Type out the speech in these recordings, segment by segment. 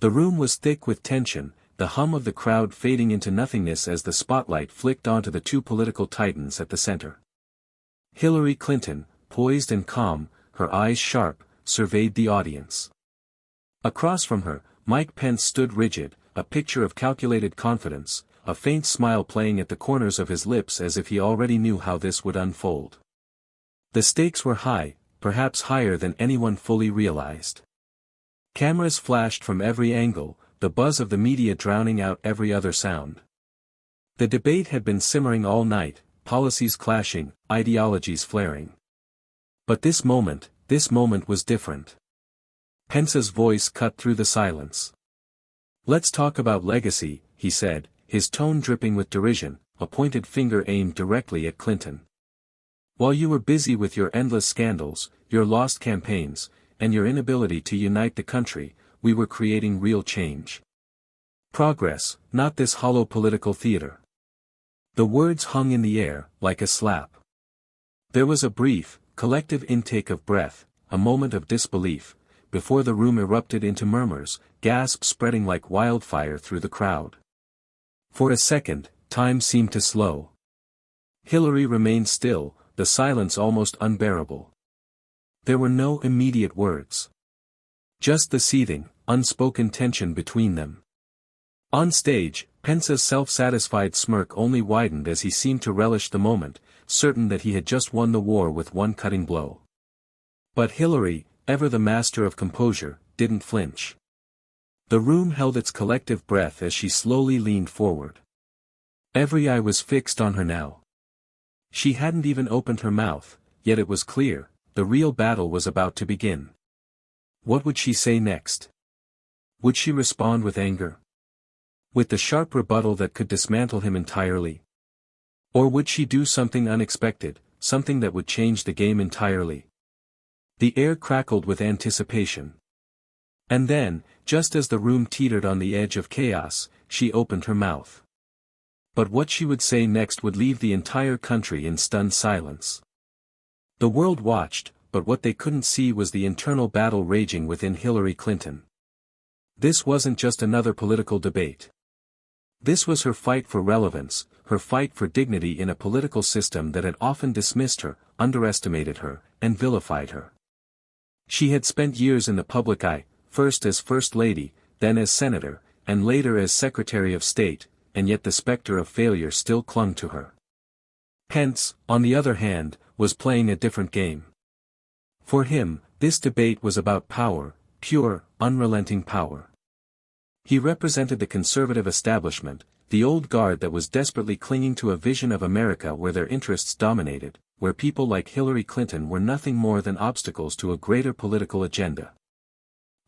The room was thick with tension, the hum of the crowd fading into nothingness as the spotlight flicked onto the two political titans at the center. Hillary Clinton, poised and calm, her eyes sharp, surveyed the audience. Across from her, Mike Pence stood rigid, a picture of calculated confidence, a faint smile playing at the corners of his lips as if he already knew how this would unfold. The stakes were high, perhaps higher than anyone fully realized. Cameras flashed from every angle, the buzz of the media drowning out every other sound. The debate had been simmering all night, policies clashing, ideologies flaring. But this moment was different. Pence's voice cut through the silence. "Let's talk about legacy," he said, his tone dripping with derision, a pointed finger aimed directly at Clinton. "While you were busy with your endless scandals, your lost campaigns, and your inability to unite the country, we were creating real change. Progress, not this hollow political theater." The words hung in the air, like a slap. There was a brief, collective intake of breath, a moment of disbelief, before the room erupted into murmurs, gasps spreading like wildfire through the crowd. For a second, time seemed to slow. Hillary remained still, the silence almost unbearable. There were no immediate words. Just the seething, unspoken tension between them. On stage, Pence's self-satisfied smirk only widened as he seemed to relish the moment, certain that he had just won the war with one cutting blow. But Hillary, ever the master of composure, didn't flinch. The room held its collective breath as she slowly leaned forward. Every eye was fixed on her now. She hadn't even opened her mouth, yet it was clear, the real battle was about to begin. What would she say next? Would she respond with anger? With the sharp rebuttal that could dismantle him entirely? Or would she do something unexpected, something that would change the game entirely? The air crackled with anticipation. And then, just as the room teetered on the edge of chaos, she opened her mouth. But what she would say next would leave the entire country in stunned silence. The world watched, but what they couldn't see was the internal battle raging within Hillary Clinton. This wasn't just another political debate. This was her fight for relevance, her fight for dignity in a political system that had often dismissed her, underestimated her, and vilified her. She had spent years in the public eye, first as First Lady, then as Senator, and later as Secretary of State, and yet the specter of failure still clung to her. Pence, on the other hand, was playing a different game. For him, this debate was about power, pure, unrelenting power. He represented the conservative establishment, the old guard that was desperately clinging to a vision of America where their interests dominated, where people like Hillary Clinton were nothing more than obstacles to a greater political agenda.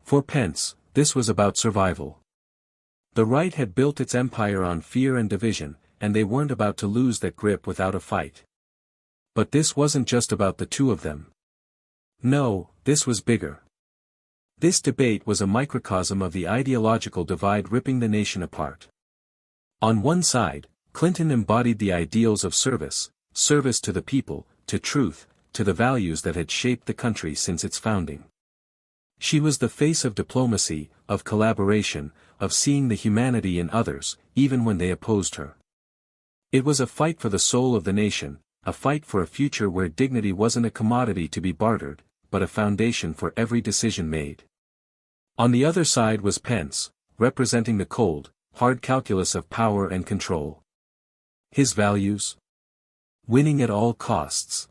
For Pence, this was about survival. The right had built its empire on fear and division, and they weren't about to lose that grip without a fight. But this wasn't just about the two of them. No, this was bigger. This debate was a microcosm of the ideological divide ripping the nation apart. On one side, Clinton embodied the ideals of service, service to the people, to truth, to the values that had shaped the country since its founding. She was the face of diplomacy, of collaboration, of seeing the humanity in others, even when they opposed her. It was a fight for the soul of the nation, a fight for a future where dignity wasn't a commodity to be bartered, but a foundation for every decision made. On the other side was Pence, representing the cold, hard calculus of power and control. His values? Winning at all costs.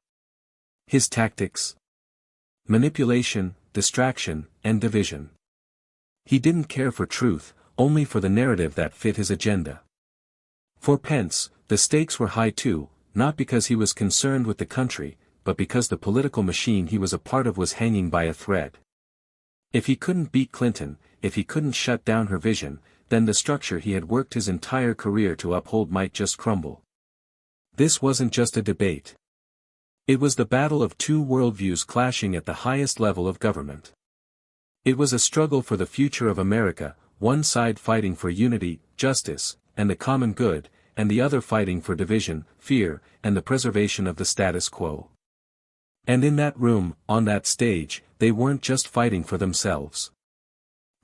His tactics? Manipulation, distraction, and division. He didn't care for truth, only for the narrative that fit his agenda. For Pence, the stakes were high too, not because he was concerned with the country, but because the political machine he was a part of was hanging by a thread. If he couldn't beat Clinton, if he couldn't shut down her vision, then the structure he had worked his entire career to uphold might just crumble. This wasn't just a debate. It was the battle of two worldviews clashing at the highest level of government. It was a struggle for the future of America, one side fighting for unity, justice, and the common good, and the other fighting for division, fear, and the preservation of the status quo. And in that room, on that stage, they weren't just fighting for themselves.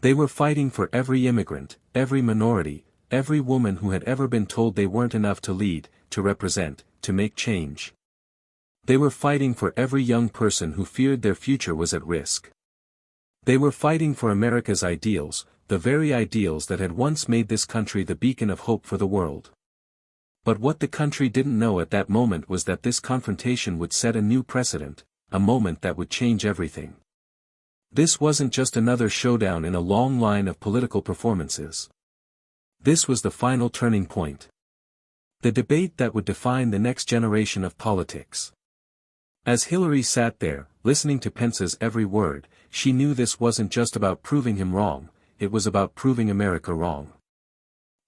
They were fighting for every immigrant, every minority, every woman who had ever been told they weren't enough to lead, to represent, to make change. They were fighting for every young person who feared their future was at risk. They were fighting for America's ideals, the very ideals that had once made this country the beacon of hope for the world. But what the country didn't know at that moment was that this confrontation would set a new precedent, a moment that would change everything. This wasn't just another showdown in a long line of political performances. This was the final turning point. The debate that would define the next generation of politics. As Hillary sat there, listening to Pence's every word, she knew this wasn't just about proving him wrong, it was about proving America wrong.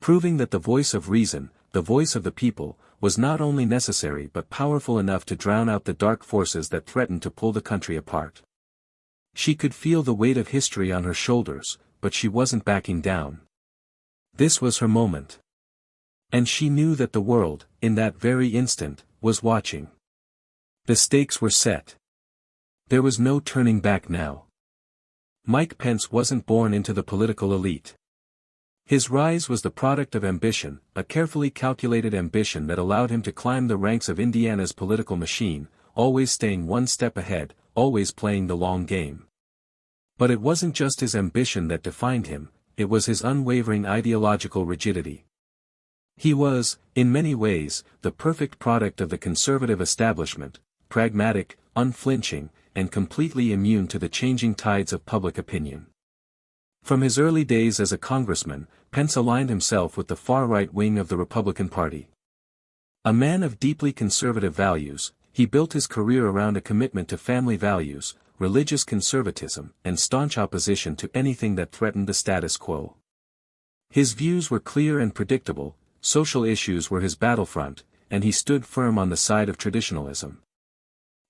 Proving that the voice of reason, the voice of the people, was not only necessary but powerful enough to drown out the dark forces that threatened to pull the country apart. She could feel the weight of history on her shoulders, but she wasn't backing down. This was her moment. And she knew that the world, in that very instant, was watching. The stakes were set. There was no turning back now. Mike Pence wasn't born into the political elite. His rise was the product of ambition, a carefully calculated ambition that allowed him to climb the ranks of Indiana's political machine, always staying one step ahead, always playing the long game. But it wasn't just his ambition that defined him, it was his unwavering ideological rigidity. He was, in many ways, the perfect product of the conservative establishment, pragmatic, unflinching, and completely immune to the changing tides of public opinion. From his early days as a congressman, Pence aligned himself with the far-right wing of the Republican Party. A man of deeply conservative values, he built his career around a commitment to family values, religious conservatism, and staunch opposition to anything that threatened the status quo. His views were clear and predictable, social issues were his battlefront, and he stood firm on the side of traditionalism.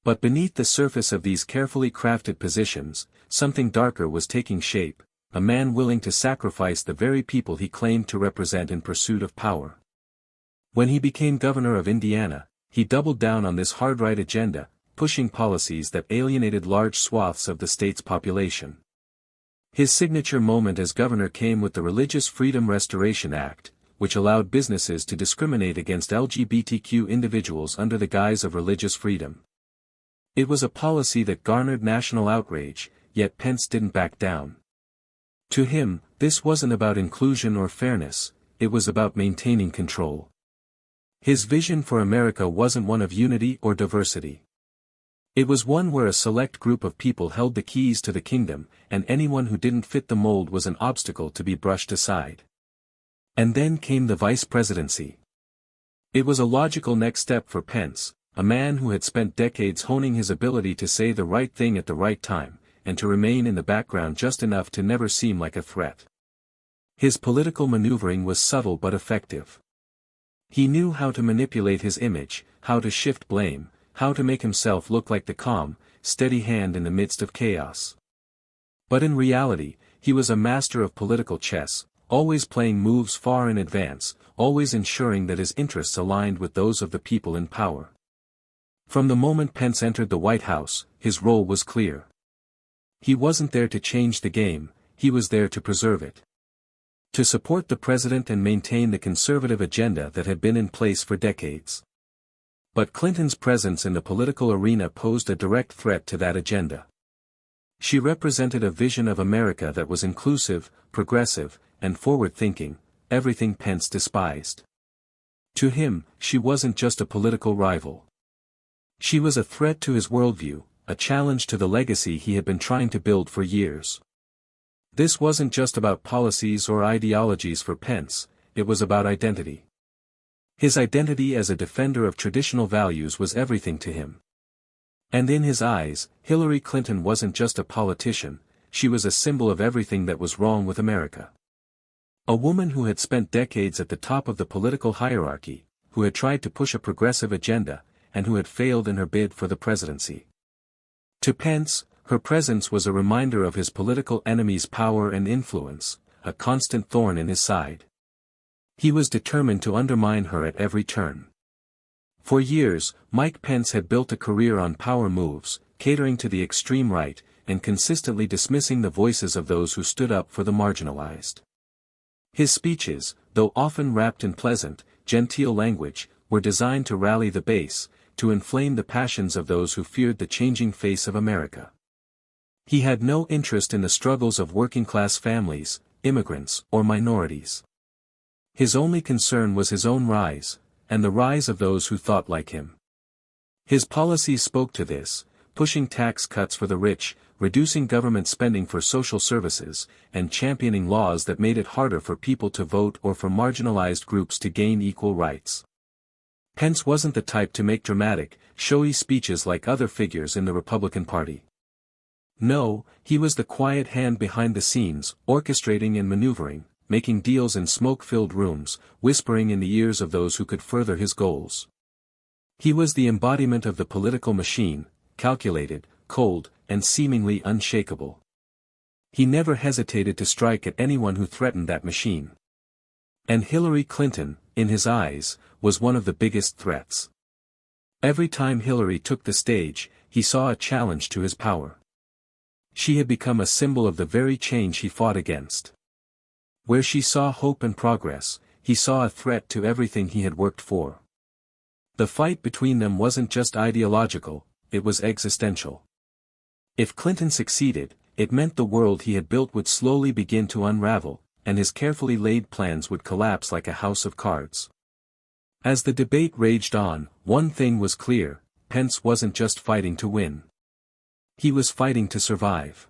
But beneath the surface of these carefully crafted positions, something darker was taking shape, a man willing to sacrifice the very people he claimed to represent in pursuit of power. When he became governor of Indiana, he doubled down on this hard-right agenda, pushing policies that alienated large swaths of the state's population. His signature moment as governor came with the Religious Freedom Restoration Act, which allowed businesses to discriminate against LGBTQ individuals under the guise of religious freedom. It was a policy that garnered national outrage, yet Pence didn't back down. To him, this wasn't about inclusion or fairness, it was about maintaining control. His vision for America wasn't one of unity or diversity. It was one where a select group of people held the keys to the kingdom, and anyone who didn't fit the mold was an obstacle to be brushed aside. And then came the vice presidency. It was a logical next step for Pence, a man who had spent decades honing his ability to say the right thing at the right time, and to remain in the background just enough to never seem like a threat. His political maneuvering was subtle but effective. He knew how to manipulate his image, how to shift blame, how to make himself look like the calm, steady hand in the midst of chaos. But in reality, he was a master of political chess, always playing moves far in advance, always ensuring that his interests aligned with those of the people in power. From the moment Pence entered the White House, his role was clear. He wasn't there to change the game, he was there to preserve it. To support the president and maintain the conservative agenda that had been in place for decades. But Clinton's presence in the political arena posed a direct threat to that agenda. She represented a vision of America that was inclusive, progressive, and forward-thinking, everything Pence despised. To him, she wasn't just a political rival. She was a threat to his worldview, a challenge to the legacy he had been trying to build for years. This wasn't just about policies or ideologies for Pence, it was about identity. His identity as a defender of traditional values was everything to him. And in his eyes, Hillary Clinton wasn't just a politician, she was a symbol of everything that was wrong with America. A woman who had spent decades at the top of the political hierarchy, who had tried to push a progressive agenda, and who had failed in her bid for the presidency. To Pence, her presence was a reminder of his political enemy's power and influence, a constant thorn in his side. He was determined to undermine her at every turn. For years, Mike Pence had built a career on power moves, catering to the extreme right, and consistently dismissing the voices of those who stood up for the marginalized. His speeches, though often wrapped in pleasant, genteel language, were designed to rally the base, to inflame the passions of those who feared the changing face of America. He had no interest in the struggles of working-class families, immigrants, or minorities. His only concern was his own rise, and the rise of those who thought like him. His policies spoke to this, pushing tax cuts for the rich, reducing government spending for social services, and championing laws that made it harder for people to vote or for marginalized groups to gain equal rights. Pence wasn't the type to make dramatic, showy speeches like other figures in the Republican Party. No, he was the quiet hand behind the scenes, orchestrating and maneuvering, making deals in smoke-filled rooms, whispering in the ears of those who could further his goals. He was the embodiment of the political machine, calculated, cold, and seemingly unshakable. He never hesitated to strike at anyone who threatened that machine. And Hillary Clinton, in his eyes, was one of the biggest threats. Every time Hillary took the stage, he saw a challenge to his power. She had become a symbol of the very change he fought against. Where she saw hope and progress, he saw a threat to everything he had worked for. The fight between them wasn't just ideological, it was existential. If Clinton succeeded, it meant the world he had built would slowly begin to unravel, and his carefully laid plans would collapse like a house of cards. As the debate raged on, one thing was clear: Pence wasn't just fighting to win. He was fighting to survive.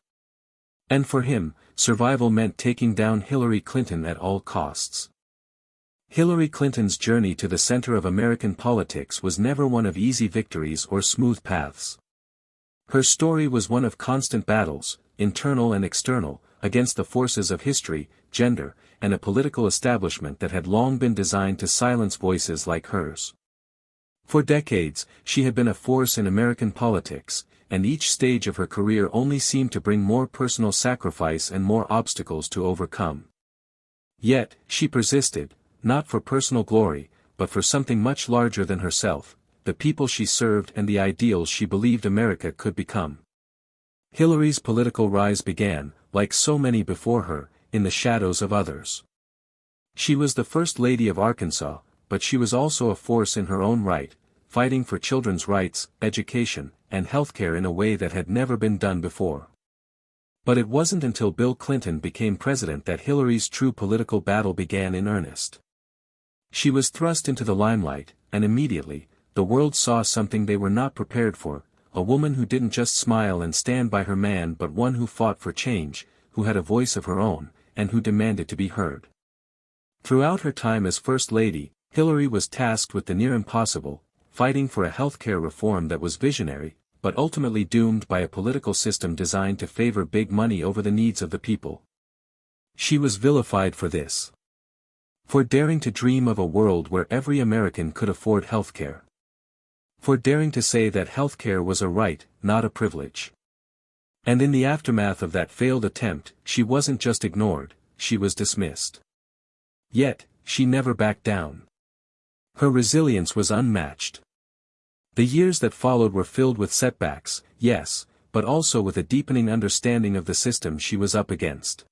And for him, survival meant taking down Hillary Clinton at all costs. Hillary Clinton's journey to the center of American politics was never one of easy victories or smooth paths. Her story was one of constant battles, internal and external, against the forces of history, gender, and a political establishment that had long been designed to silence voices like hers. For decades, she had been a force in American politics, and each stage of her career only seemed to bring more personal sacrifice and more obstacles to overcome. Yet, she persisted, not for personal glory, but for something much larger than herself, the people she served and the ideals she believed America could become. Hillary's political rise began, like so many before her, in the shadows of others. She was the First Lady of Arkansas, but she was also a force in her own right, fighting for children's rights, education, and healthcare in a way that had never been done before. But it wasn't until Bill Clinton became president that Hillary's true political battle began in earnest. She was thrust into the limelight, and immediately, the world saw something they were not prepared for: a woman who didn't just smile and stand by her man but one who fought for change, who had a voice of her own, and who demanded to be heard. Throughout her time as First Lady, Hillary was tasked with the near impossible, fighting for a healthcare reform that was visionary, but ultimately doomed by a political system designed to favor big money over the needs of the people. She was vilified for this. For daring to dream of a world where every American could afford healthcare. For daring to say that healthcare was a right, not a privilege. And in the aftermath of that failed attempt, she wasn't just ignored, she was dismissed. Yet, she never backed down. Her resilience was unmatched. The years that followed were filled with setbacks, yes, but also with a deepening understanding of the system she was up against.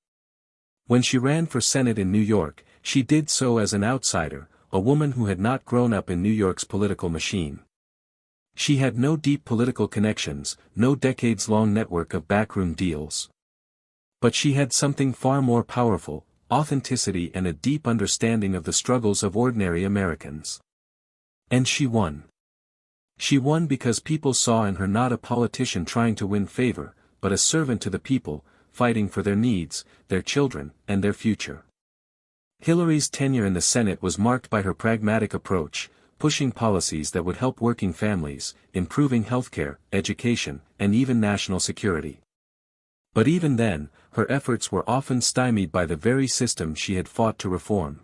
When she ran for Senate in New York, she did so as an outsider, a woman who had not grown up in New York's political machine. She had no deep political connections, no decades-long network of backroom deals. But she had something far more powerful: authenticity and a deep understanding of the struggles of ordinary Americans. And she won. She won because people saw in her not a politician trying to win favor, but a servant to the people, fighting for their needs, their children, and their future. Hillary's tenure in the Senate was marked by her pragmatic approach, pushing policies that would help working families, improving healthcare, education, and even national security. But even then, her efforts were often stymied by the very system she had fought to reform.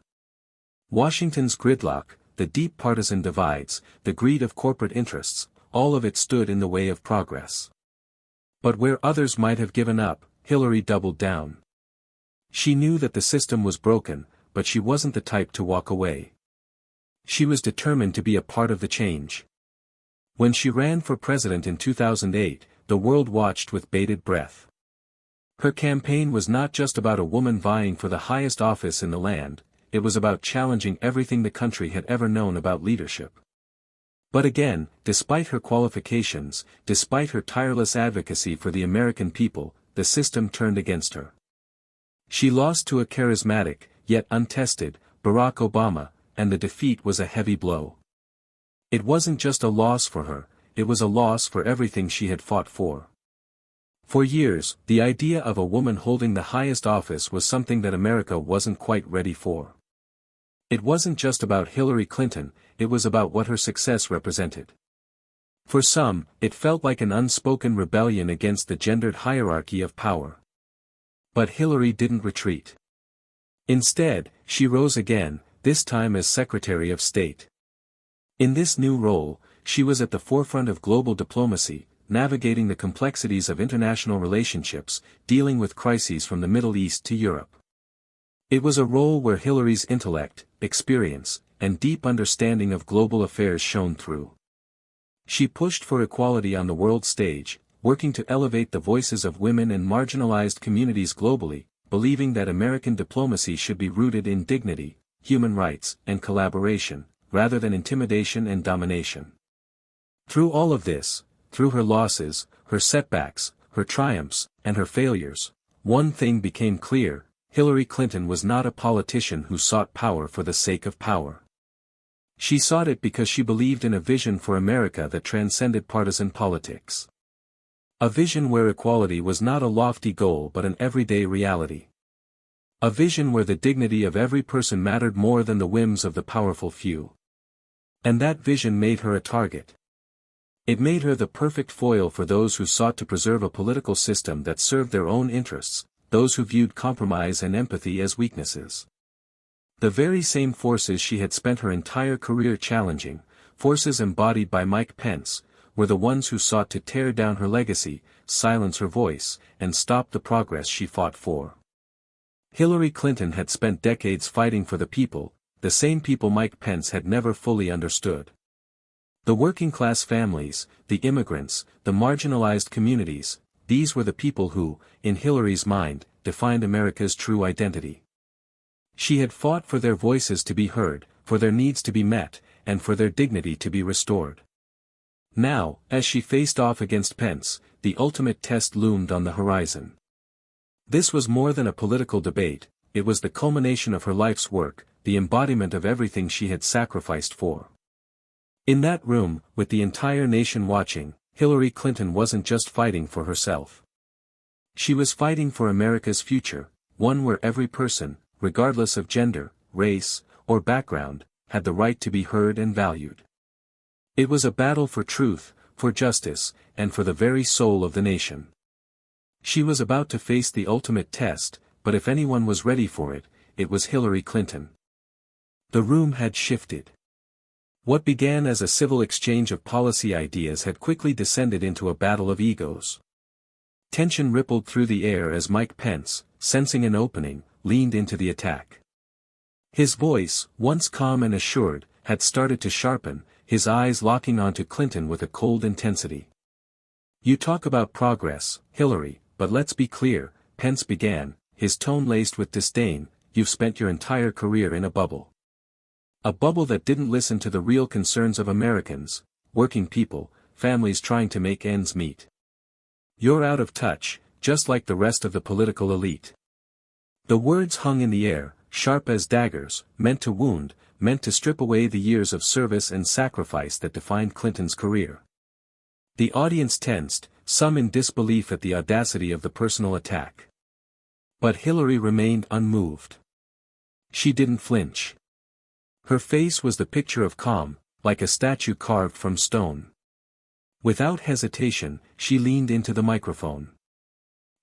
Washington's gridlock, the deep partisan divides, the greed of corporate interests, all of it stood in the way of progress. But where others might have given up, Hillary doubled down. She knew that the system was broken, but she wasn't the type to walk away. She was determined to be a part of the change. When she ran for president in 2008, the world watched with bated breath. Her campaign was not just about a woman vying for the highest office in the land, it was about challenging everything the country had ever known about leadership. But again, despite her qualifications, despite her tireless advocacy for the American people, the system turned against her. She lost to a charismatic, yet untested, Barack Obama, and the defeat was a heavy blow. It wasn't just a loss for her, it was a loss for everything she had fought for. For years, the idea of a woman holding the highest office was something that America wasn't quite ready for. It wasn't just about Hillary Clinton, it was about what her success represented. For some, it felt like an unspoken rebellion against the gendered hierarchy of power. But Hillary didn't retreat. Instead, she rose again, this time as Secretary of State. In this new role, she was at the forefront of global diplomacy, navigating the complexities of international relationships, dealing with crises from the Middle East to Europe. It was a role where Hillary's intellect, experience, and deep understanding of global affairs shone through. She pushed for equality on the world stage, working to elevate the voices of women and marginalized communities globally, believing that American diplomacy should be rooted in dignity, human rights, and collaboration, rather than intimidation and domination. Through all of this, through her losses, her setbacks, her triumphs, and her failures, one thing became clear: Hillary Clinton was not a politician who sought power for the sake of power. She sought it because she believed in a vision for America that transcended partisan politics. A vision where equality was not a lofty goal but an everyday reality. A vision where the dignity of every person mattered more than the whims of the powerful few. And that vision made her a target. It made her the perfect foil for those who sought to preserve a political system that served their own interests, those who viewed compromise and empathy as weaknesses. The very same forces she had spent her entire career challenging, forces embodied by Mike Pence, were the ones who sought to tear down her legacy, silence her voice, and stop the progress she fought for. Hillary Clinton had spent decades fighting for the people, the same people Mike Pence had never fully understood. The working-class families, the immigrants, the marginalized communities, these were the people who, in Hillary's mind, defined America's true identity. She had fought for their voices to be heard, for their needs to be met, and for their dignity to be restored. Now, as she faced off against Pence, the ultimate test loomed on the horizon. This was more than a political debate, it was the culmination of her life's work, the embodiment of everything she had sacrificed for. In that room, with the entire nation watching, Hillary Clinton wasn't just fighting for herself. She was fighting for America's future, one where every person, regardless of gender, race, or background, had the right to be heard and valued. It was a battle for truth, for justice, and for the very soul of the nation. She was about to face the ultimate test, but if anyone was ready for it, it was Hillary Clinton. The room had shifted. What began as a civil exchange of policy ideas had quickly descended into a battle of egos. Tension rippled through the air as Mike Pence, sensing an opening, leaned into the attack. His voice, once calm and assured, had started to sharpen, his eyes locking onto Clinton with a cold intensity. "You talk about progress, Hillary, but let's be clear," Pence began, his tone laced with disdain. "You've spent your entire career in a bubble. A bubble that didn't listen to the real concerns of Americans, working people, families trying to make ends meet. You're out of touch, just like the rest of the political elite." The words hung in the air, sharp as daggers, meant to wound, meant to strip away the years of service and sacrifice that defined Clinton's career. The audience tensed, some in disbelief at the audacity of the personal attack. But Hillary remained unmoved. She didn't flinch. Her face was the picture of calm, like a statue carved from stone. Without hesitation, she leaned into the microphone.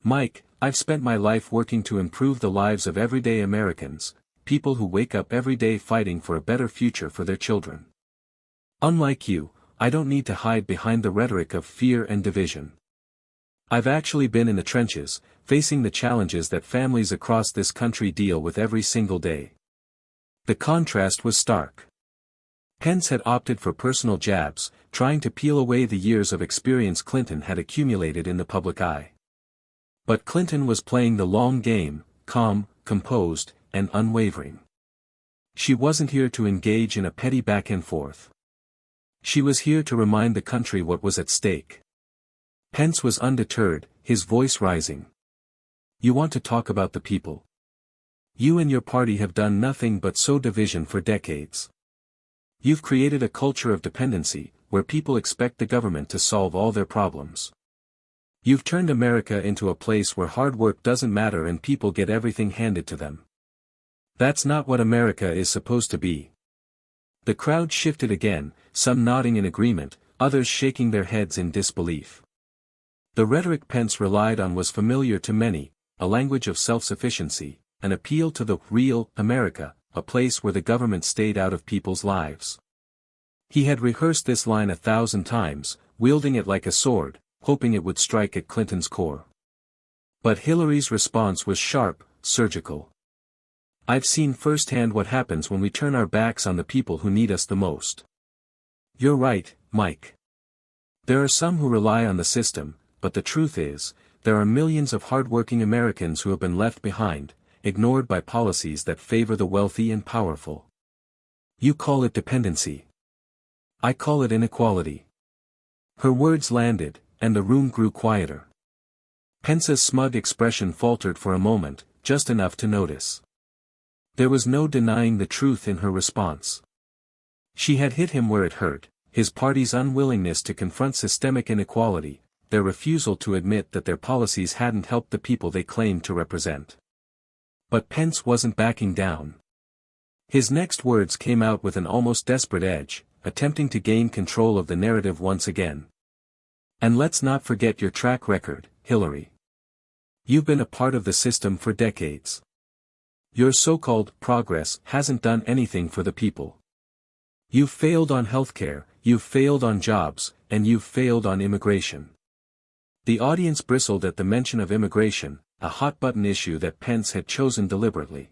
"Mike, I've spent my life working to improve the lives of everyday Americans, people who wake up every day fighting for a better future for their children. Unlike you, I don't need to hide behind the rhetoric of fear and division. I've actually been in the trenches, facing the challenges that families across this country deal with every single day." The contrast was stark. Pence had opted for personal jabs, trying to peel away the years of experience Clinton had accumulated in the public eye. But Clinton was playing the long game, calm, composed, and unwavering. She wasn't here to engage in a petty back and forth. She was here to remind the country what was at stake. Pence was undeterred, his voice rising. You want to talk about the people? You and your party have done nothing but sow division for decades. You've created a culture of dependency, where people expect the government to solve all their problems. You've turned America into a place where hard work doesn't matter and people get everything handed to them. That's not what America is supposed to be. The crowd shifted again, some nodding in agreement, others shaking their heads in disbelief. The rhetoric Pence relied on was familiar to many, a language of self-sufficiency, an appeal to the real America, a place where the government stayed out of people's lives. He had rehearsed this line 1,000 times, wielding it like a sword, hoping it would strike at Clinton's core. But Hillary's response was sharp, surgical. I've seen firsthand what happens when we turn our backs on the people who need us the most. You're right, Mike. There are some who rely on the system, but the truth is, there are millions of hardworking Americans who have been left behind, ignored by policies that favor the wealthy and powerful. You call it dependency. I call it inequality. Her words landed, and the room grew quieter. Pence's smug expression faltered for a moment, just enough to notice. There was no denying the truth in her response. She had hit him where it hurt, his party's unwillingness to confront systemic inequality, their refusal to admit that their policies hadn't helped the people they claimed to represent. But Pence wasn't backing down. His next words came out with an almost desperate edge, attempting to gain control of the narrative once again. And let's not forget your track record, Hillary. You've been a part of the system for decades. Your so-called progress hasn't done anything for the people. You've failed on healthcare, you've failed on jobs, and you've failed on immigration. The audience bristled at the mention of immigration, a hot-button issue that Pence had chosen deliberately.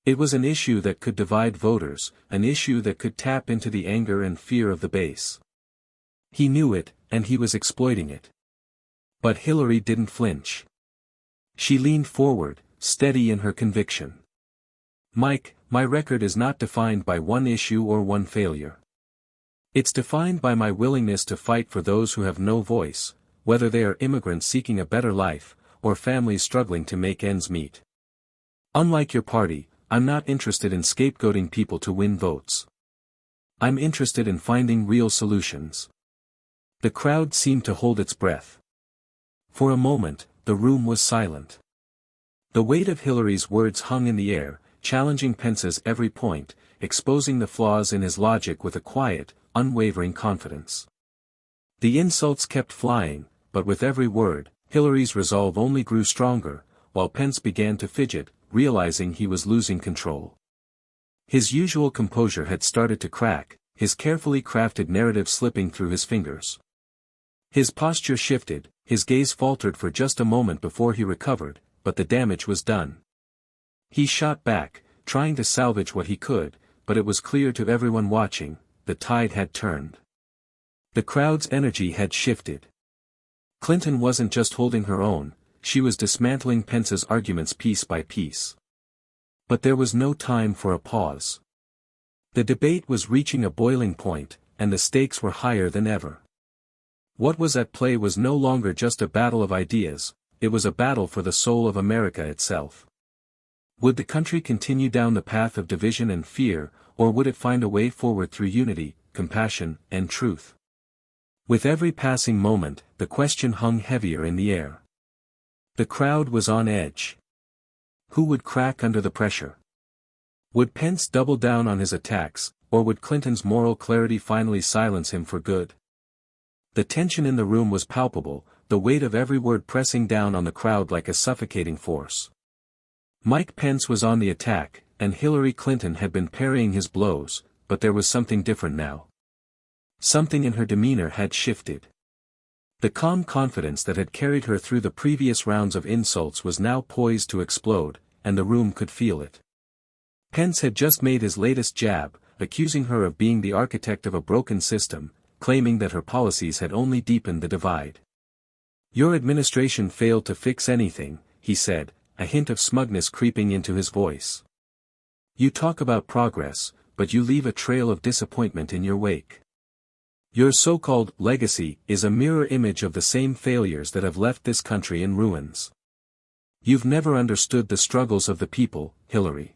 It was an issue that could divide voters, an issue that could tap into the anger and fear of the base. He knew it, and he was exploiting it. But Hillary didn't flinch. She leaned forward, steady in her conviction. Mike, my record is not defined by one issue or one failure. It's defined by my willingness to fight for those who have no voice, whether they are immigrants seeking a better life, or families struggling to make ends meet. Unlike your party, I'm not interested in scapegoating people to win votes. I'm interested in finding real solutions. The crowd seemed to hold its breath. For a moment, the room was silent. The weight of Hillary's words hung in the air, challenging Pence's every point, exposing the flaws in his logic with a quiet, unwavering confidence. The insults kept flying, but with every word, Hillary's resolve only grew stronger, while Pence began to fidget, realizing he was losing control. His usual composure had started to crack, his carefully crafted narrative slipping through his fingers. His posture shifted, his gaze faltered for just a moment before he recovered, but the damage was done. He shot back, trying to salvage what he could, but it was clear to everyone watching, the tide had turned. The crowd's energy had shifted. Clinton wasn't just holding her own, she was dismantling Pence's arguments piece by piece. But there was no time for a pause. The debate was reaching a boiling point, and the stakes were higher than ever. What was at play was no longer just a battle of ideas, it was a battle for the soul of America itself. Would the country continue down the path of division and fear, or would it find a way forward through unity, compassion, and truth? With every passing moment, the question hung heavier in the air. The crowd was on edge. Who would crack under the pressure? Would Pence double down on his attacks, or would Clinton's moral clarity finally silence him for good? The tension in the room was palpable, the weight of every word pressing down on the crowd like a suffocating force. Mike Pence was on the attack, and Hillary Clinton had been parrying his blows, but there was something different now. Something in her demeanor had shifted. The calm confidence that had carried her through the previous rounds of insults was now poised to explode, and the room could feel it. Pence had just made his latest jab, accusing her of being the architect of a broken system, claiming that her policies had only deepened the divide. "Your administration failed to fix anything," he said, a hint of smugness creeping into his voice. "You talk about progress, but you leave a trail of disappointment in your wake. Your so-called legacy is a mirror image of the same failures that have left this country in ruins. You've never understood the struggles of the people, Hillary.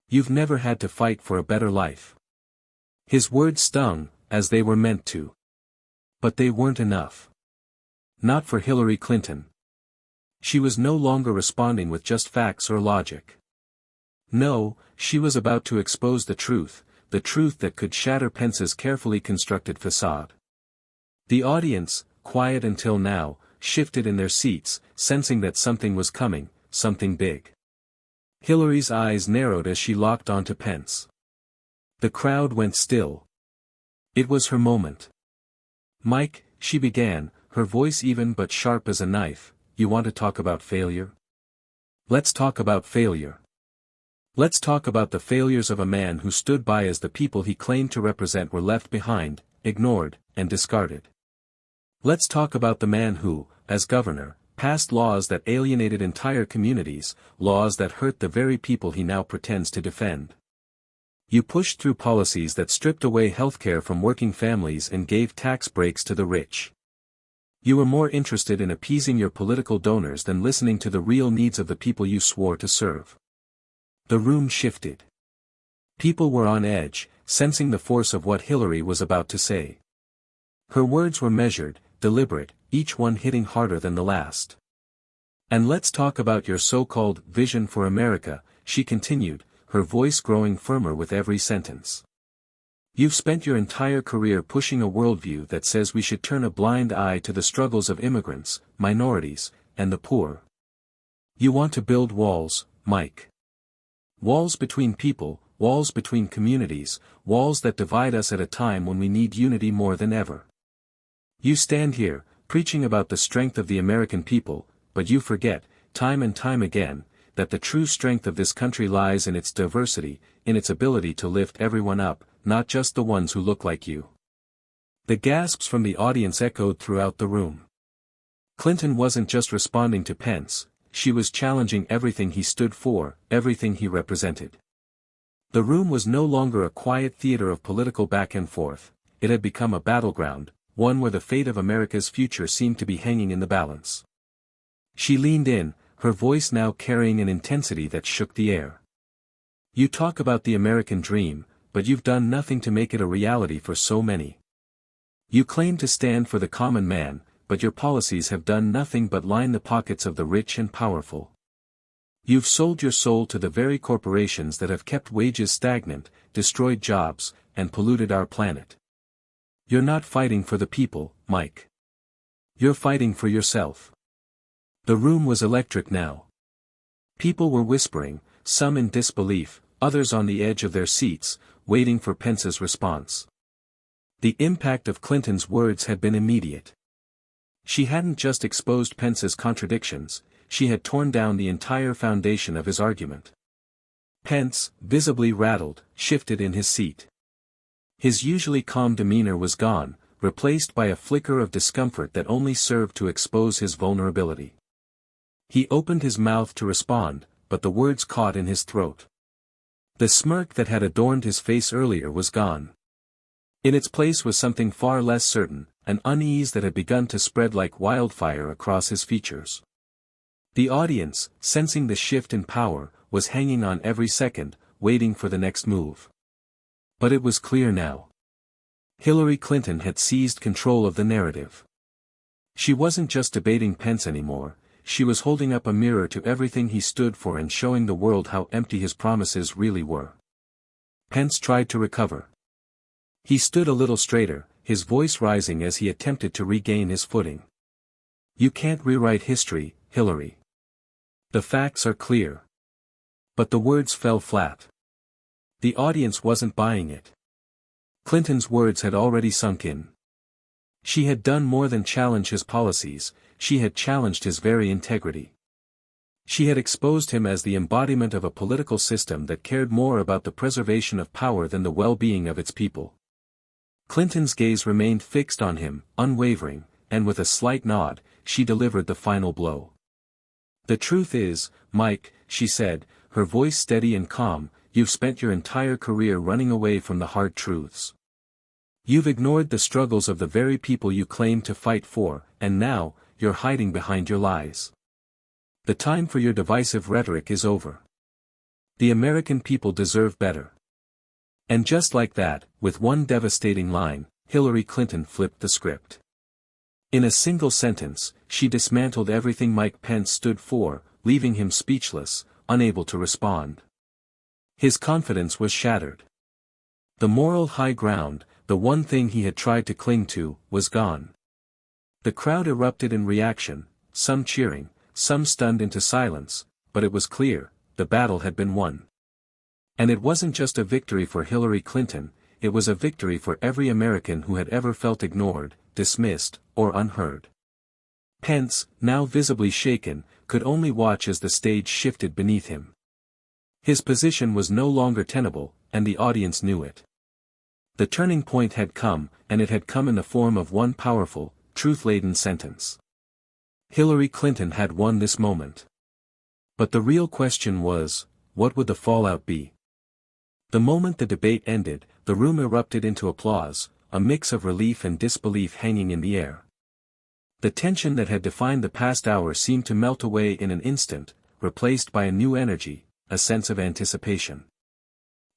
You've never had to fight for a better life." His words stung, as they were meant to. But they weren't enough. Not for Hillary Clinton. She was no longer responding with just facts or logic. No, she was about to expose the truth that could shatter Pence's carefully constructed facade. The audience, quiet until now, shifted in their seats, sensing that something was coming, something big. Hillary's eyes narrowed as she locked onto Pence. The crowd went still. It was her moment. "Mike," she began, her voice even but sharp as a knife, "you want to talk about failure? Let's talk about failure. Let's talk about the failures of a man who stood by as the people he claimed to represent were left behind, ignored, and discarded. Let's talk about the man who, as governor, passed laws that alienated entire communities, laws that hurt the very people he now pretends to defend. You pushed through policies that stripped away healthcare from working families and gave tax breaks to the rich. You were more interested in appeasing your political donors than listening to the real needs of the people you swore to serve." The room shifted. People were on edge, sensing the force of what Hillary was about to say. Her words were measured, deliberate, each one hitting harder than the last. "And let's talk about your so-called vision for America," she continued, her voice growing firmer with every sentence. "You've spent your entire career pushing a worldview that says we should turn a blind eye to the struggles of immigrants, minorities, and the poor. You want to build walls, Mike. Walls between people, walls between communities, walls that divide us at a time when we need unity more than ever. You stand here, preaching about the strength of the American people, but you forget, time and time again, that the true strength of this country lies in its diversity, in its ability to lift everyone up, not just the ones who look like you." The gasps from the audience echoed throughout the room. Clinton wasn't just responding to Pence, she was challenging everything he stood for, everything he represented. The room was no longer a quiet theater of political back and forth, it had become a battleground, one where the fate of America's future seemed to be hanging in the balance. She leaned in, her voice now carrying an intensity that shook the air. "You talk about the American dream, but you've done nothing to make it a reality for so many. You claim to stand for the common man, but your policies have done nothing but line the pockets of the rich and powerful. You've sold your soul to the very corporations that have kept wages stagnant, destroyed jobs, and polluted our planet. You're not fighting for the people, Mike. You're fighting for yourself." The room was electric now. People were whispering, some in disbelief, others on the edge of their seats, waiting for Pence's response. The impact of Clinton's words had been immediate. She hadn't just exposed Pence's contradictions, she had torn down the entire foundation of his argument. Pence, visibly rattled, shifted in his seat. His usually calm demeanor was gone, replaced by a flicker of discomfort that only served to expose his vulnerability. He opened his mouth to respond, but the words caught in his throat. The smirk that had adorned his face earlier was gone. In its place was something far less certain, an unease that had begun to spread like wildfire across his features. The audience, sensing the shift in power, was hanging on every second, waiting for the next move. But it was clear now. Hillary Clinton had seized control of the narrative. She wasn't just debating Pence anymore, she was holding up a mirror to everything he stood for and showing the world how empty his promises really were. Pence tried to recover. He stood a little straighter, his voice rising as he attempted to regain his footing. "You can't rewrite history, Hillary. The facts are clear." But the words fell flat. The audience wasn't buying it. Clinton's words had already sunk in. She had done more than challenge his policies, she had challenged his very integrity. She had exposed him as the embodiment of a political system that cared more about the preservation of power than the well-being of its people. Clinton's gaze remained fixed on him, unwavering, and with a slight nod, she delivered the final blow. "The truth is, Mike," she said, her voice steady and calm, "you've spent your entire career running away from the hard truths. You've ignored the struggles of the very people you claim to fight for, and now, you're hiding behind your lies. The time for your divisive rhetoric is over. The American people deserve better." And just like that, with one devastating line, Hillary Clinton flipped the script. In a single sentence, she dismantled everything Mike Pence stood for, leaving him speechless, unable to respond. His confidence was shattered. The moral high ground, the one thing he had tried to cling to, was gone. The crowd erupted in reaction, some cheering, some stunned into silence, but it was clear, the battle had been won. And it wasn't just a victory for Hillary Clinton, it was a victory for every American who had ever felt ignored, dismissed, or unheard. Pence, now visibly shaken, could only watch as the stage shifted beneath him. His position was no longer tenable, and the audience knew it. The turning point had come, and it had come in the form of one powerful, truth-laden sentence. Hillary Clinton had won this moment. But the real question was, what would the fallout be? The moment the debate ended, the room erupted into applause, a mix of relief and disbelief hanging in the air. The tension that had defined the past hour seemed to melt away in an instant, replaced by a new energy, a sense of anticipation.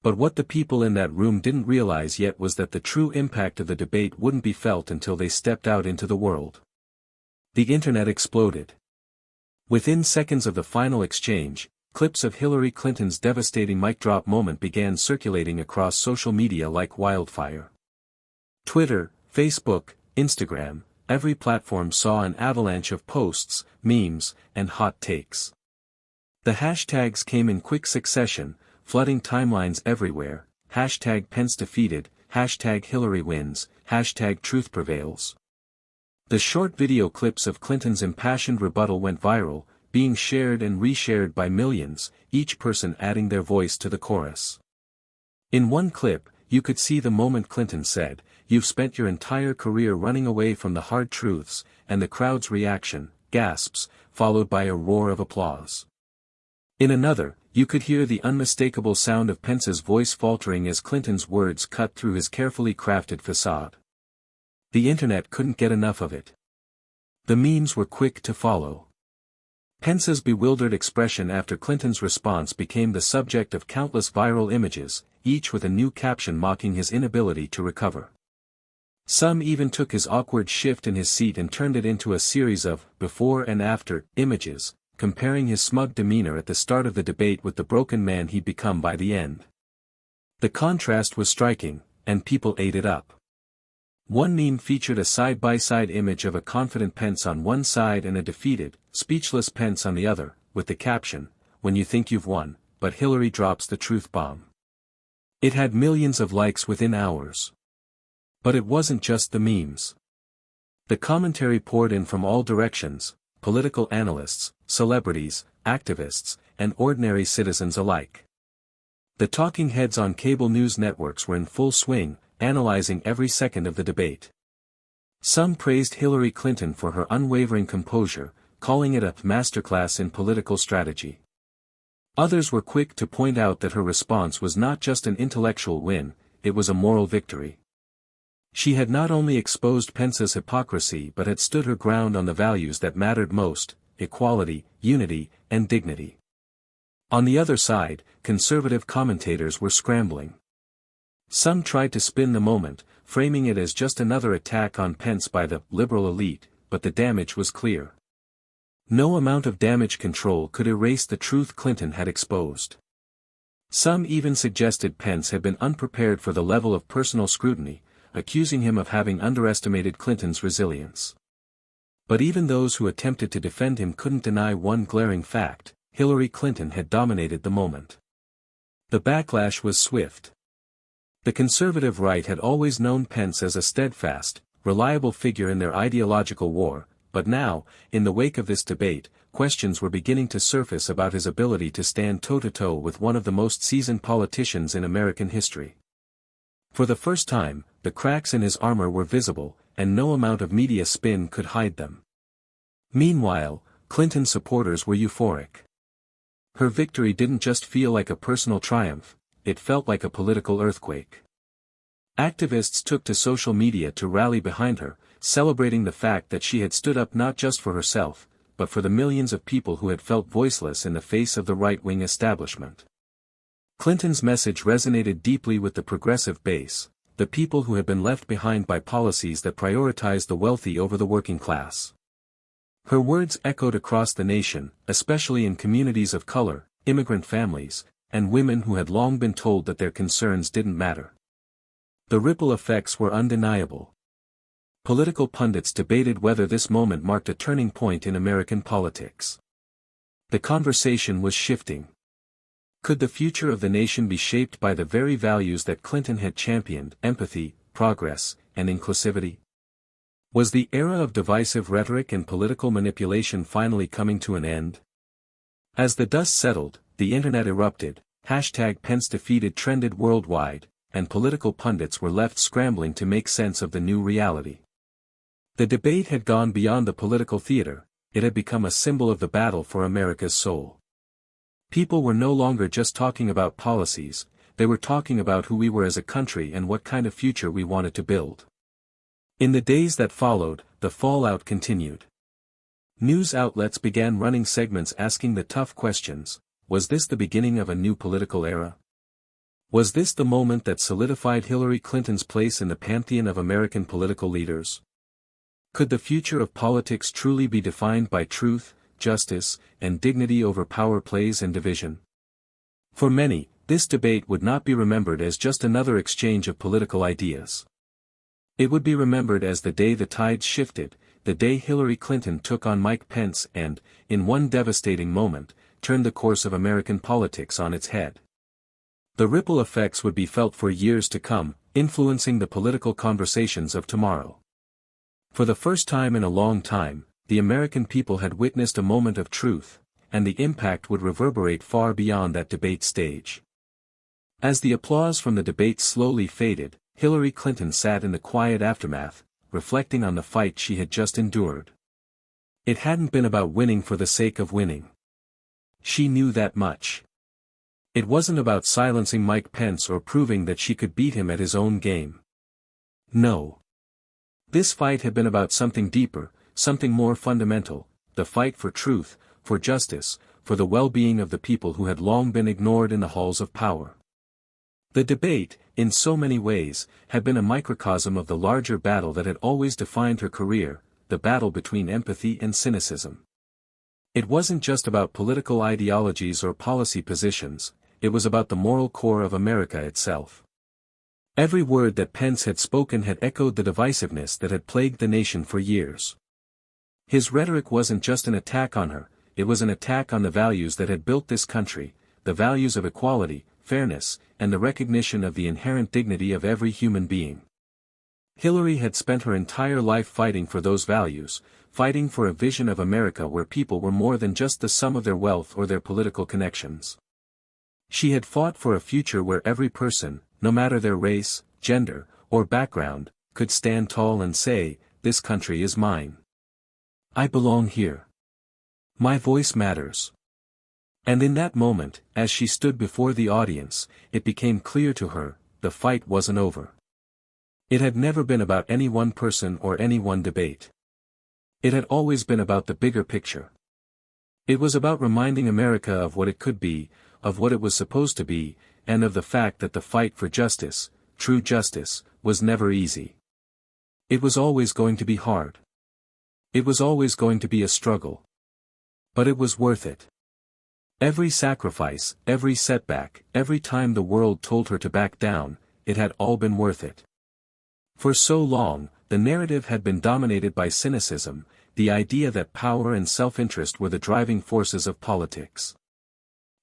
But what the people in that room didn't realize yet was that the true impact of the debate wouldn't be felt until they stepped out into the world. The internet exploded. Within seconds of the final exchange, clips of Hillary Clinton's devastating mic drop moment began circulating across social media like wildfire. Twitter, Facebook, Instagram, every platform saw an avalanche of posts, memes, and hot takes. The hashtags came in quick succession, flooding timelines everywhere, hashtag Pence defeated, hashtag Hillary wins, hashtag truth prevails. The short video clips of Clinton's impassioned rebuttal went viral, being shared and reshared by millions, each person adding their voice to the chorus. In one clip, you could see the moment Clinton said, "You've spent your entire career running away from the hard truths," and the crowd's reaction, gasps, followed by a roar of applause. In another, you could hear the unmistakable sound of Pence's voice faltering as Clinton's words cut through his carefully crafted facade. The internet couldn't get enough of it. The memes were quick to follow. Pence's bewildered expression after Clinton's response became the subject of countless viral images, each with a new caption mocking his inability to recover. Some even took his awkward shift in his seat and turned it into a series of before and after images, comparing his smug demeanor at the start of the debate with the broken man he'd become by the end. The contrast was striking, and people ate it up. One meme featured a side-by-side image of a confident Pence on one side and a defeated, speechless Pence on the other, with the caption, "When you think you've won, but Hillary drops the truth bomb." It had millions of likes within hours. But it wasn't just the memes. The commentary poured in from all directions, political analysts, celebrities, activists, and ordinary citizens alike. The talking heads on cable news networks were in full swing, analyzing every second of the debate. Some praised Hillary Clinton for her unwavering composure, calling it a masterclass in political strategy. Others were quick to point out that her response was not just an intellectual win, it was a moral victory. She had not only exposed Pence's hypocrisy but had stood her ground on the values that mattered most: equality, unity, and dignity. On the other side, conservative commentators were scrambling. Some tried to spin the moment, framing it as just another attack on Pence by the liberal elite, but the damage was clear. No amount of damage control could erase the truth Clinton had exposed. Some even suggested Pence had been unprepared for the level of personal scrutiny, accusing him of having underestimated Clinton's resilience. But even those who attempted to defend him couldn't deny one glaring fact: Hillary Clinton had dominated the moment. The backlash was swift. The conservative right had always known Pence as a steadfast, reliable figure in their ideological war, but now, in the wake of this debate, questions were beginning to surface about his ability to stand toe-to-toe with one of the most seasoned politicians in American history. For the first time, the cracks in his armor were visible, and no amount of media spin could hide them. Meanwhile, Clinton supporters were euphoric. Her victory didn't just feel like a personal triumph, it felt like a political earthquake. Activists took to social media to rally behind her, celebrating the fact that she had stood up not just for herself, but for the millions of people who had felt voiceless in the face of the right-wing establishment. Clinton's message resonated deeply with the progressive base, the people who had been left behind by policies that prioritized the wealthy over the working class. Her words echoed across the nation, especially in communities of color, immigrant families, and women who had long been told that their concerns didn't matter. The ripple effects were undeniable. Political pundits debated whether this moment marked a turning point in American politics. The conversation was shifting. Could the future of the nation be shaped by the very values that Clinton had championed: empathy, progress, and inclusivity? Was the era of divisive rhetoric and political manipulation finally coming to an end? As the dust settled, the internet erupted, #Pence defeated trended worldwide, and political pundits were left scrambling to make sense of the new reality. The debate had gone beyond the political theater, it had become a symbol of the battle for America's soul. People were no longer just talking about policies, they were talking about who we were as a country and what kind of future we wanted to build. In the days that followed, the fallout continued. News outlets began running segments asking the tough questions: was this the beginning of a new political era? Was this the moment that solidified Hillary Clinton's place in the pantheon of American political leaders? Could the future of politics truly be defined by truth, justice, and dignity over power plays and division? For many, this debate would not be remembered as just another exchange of political ideas. It would be remembered as the day the tides shifted, the day Hillary Clinton took on Mike Pence and, in one devastating moment, turned the course of American politics on its head. The ripple effects would be felt for years to come, influencing the political conversations of tomorrow. For the first time in a long time, the American people had witnessed a moment of truth, and the impact would reverberate far beyond that debate stage. As the applause from the debate slowly faded, Hillary Clinton sat in the quiet aftermath, reflecting on the fight she had just endured. It hadn't been about winning for the sake of winning. She knew that much. It wasn't about silencing Mike Pence or proving that she could beat him at his own game. No. This fight had been about something deeper, something more fundamental: the fight for truth, for justice, for the well-being of the people who had long been ignored in the halls of power. The debate, in so many ways, had been a microcosm of the larger battle that had always defined her career, the battle between empathy and cynicism. It wasn't just about political ideologies or policy positions, it was about the moral core of America itself. Every word that Pence had spoken had echoed the divisiveness that had plagued the nation for years. His rhetoric wasn't just an attack on her, it was an attack on the values that had built this country, the values of equality, fairness, and the recognition of the inherent dignity of every human being. Hillary had spent her entire life fighting for those values, fighting for a vision of America where people were more than just the sum of their wealth or their political connections. She had fought for a future where every person, no matter their race, gender, or background, could stand tall and say, "This country is mine. I belong here. My voice matters." And in that moment, as she stood before the audience, it became clear to her, the fight wasn't over. It had never been about any one person or any one debate. It had always been about the bigger picture. It was about reminding America of what it could be, of what it was supposed to be, and of the fact that the fight for justice, true justice, was never easy. It was always going to be hard. It was always going to be a struggle. But it was worth it. Every sacrifice, every setback, every time the world told her to back down, it had all been worth it. For so long, the narrative had been dominated by cynicism, the idea that power and self-interest were the driving forces of politics.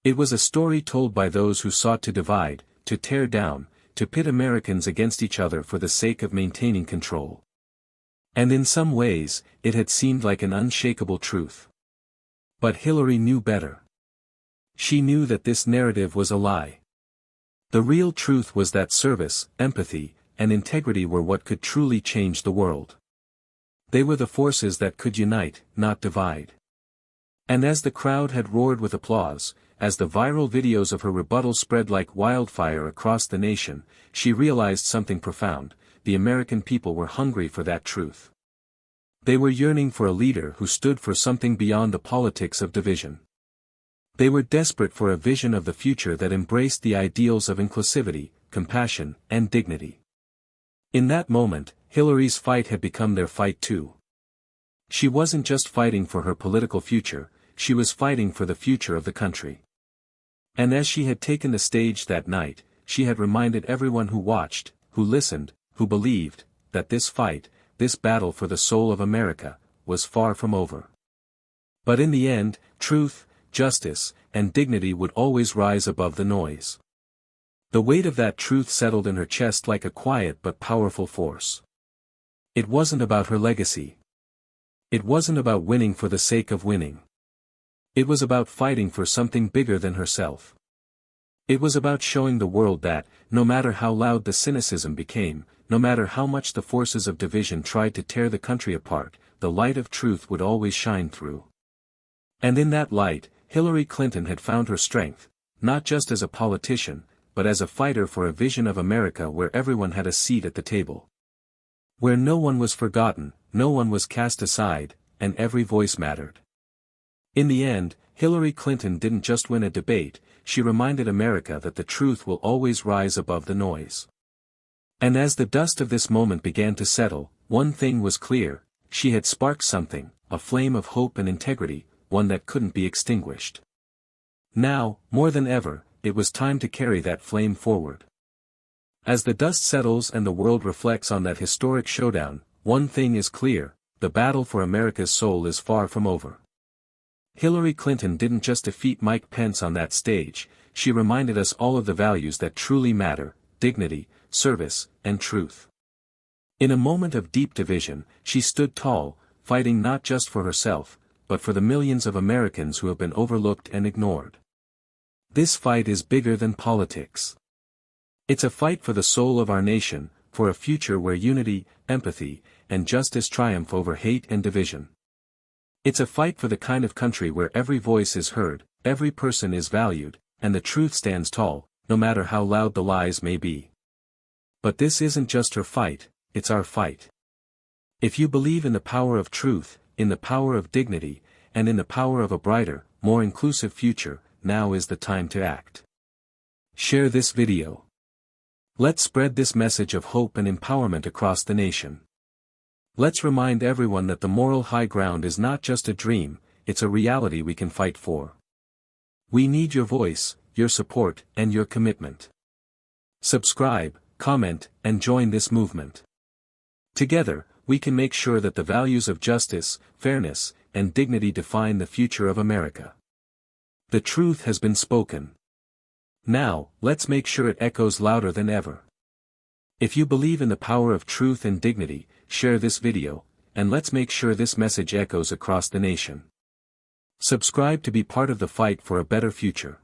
It was a story told by those who sought to divide, to tear down, to pit Americans against each other for the sake of maintaining control. And in some ways, it had seemed like an unshakable truth. But Hillary knew better. She knew that this narrative was a lie. The real truth was that service, empathy, and integrity were what could truly change the world. They were the forces that could unite, not divide. And as the crowd had roared with applause, as the viral videos of her rebuttal spread like wildfire across the nation, she realized something profound: the American people were hungry for that truth. They were yearning for a leader who stood for something beyond the politics of division. They were desperate for a vision of the future that embraced the ideals of inclusivity, compassion, and dignity. In that moment, Hillary's fight had become their fight too. She wasn't just fighting for her political future, she was fighting for the future of the country. And as she had taken the stage that night, she had reminded everyone who watched, who listened, who believed, that this fight, this battle for the soul of America, was far from over. But in the end, truth, justice, and dignity would always rise above the noise. The weight of that truth settled in her chest like a quiet but powerful force. It wasn't about her legacy. It wasn't about winning for the sake of winning. It was about fighting for something bigger than herself. It was about showing the world that, no matter how loud the cynicism became, no matter how much the forces of division tried to tear the country apart, the light of truth would always shine through. And in that light, Hillary Clinton had found her strength, not just as a politician, but as a fighter for a vision of America where everyone had a seat at the table. Where no one was forgotten, no one was cast aside, and every voice mattered. In the end, Hillary Clinton didn't just win a debate, she reminded America that the truth will always rise above the noise. And as the dust of this moment began to settle, one thing was clear: she had sparked something, a flame of hope and integrity, one that couldn't be extinguished. Now, more than ever, it was time to carry that flame forward. As the dust settles and the world reflects on that historic showdown, one thing is clear: the battle for America's soul is far from over. Hillary Clinton didn't just defeat Mike Pence on that stage, she reminded us all of the values that truly matter: dignity, service, and truth. In a moment of deep division, she stood tall, fighting not just for herself, but for the millions of Americans who have been overlooked and ignored. This fight is bigger than politics. It's a fight for the soul of our nation, for a future where unity, empathy, and justice triumph over hate and division. It's a fight for the kind of country where every voice is heard, every person is valued, and the truth stands tall, no matter how loud the lies may be. But this isn't just her fight, it's our fight. If you believe in the power of truth, in the power of dignity, and in the power of a brighter, more inclusive future, now is the time to act. Share this video. Let's spread this message of hope and empowerment across the nation. Let's remind everyone that the moral high ground is not just a dream, it's a reality we can fight for. We need your voice, your support, and your commitment. Subscribe, comment, and join this movement. Together, we can make sure that the values of justice, fairness, and dignity define the future of America. The truth has been spoken. Now, let's make sure it echoes louder than ever. If you believe in the power of truth and dignity, share this video, and let's make sure this message echoes across the nation. Subscribe to be part of the fight for a better future.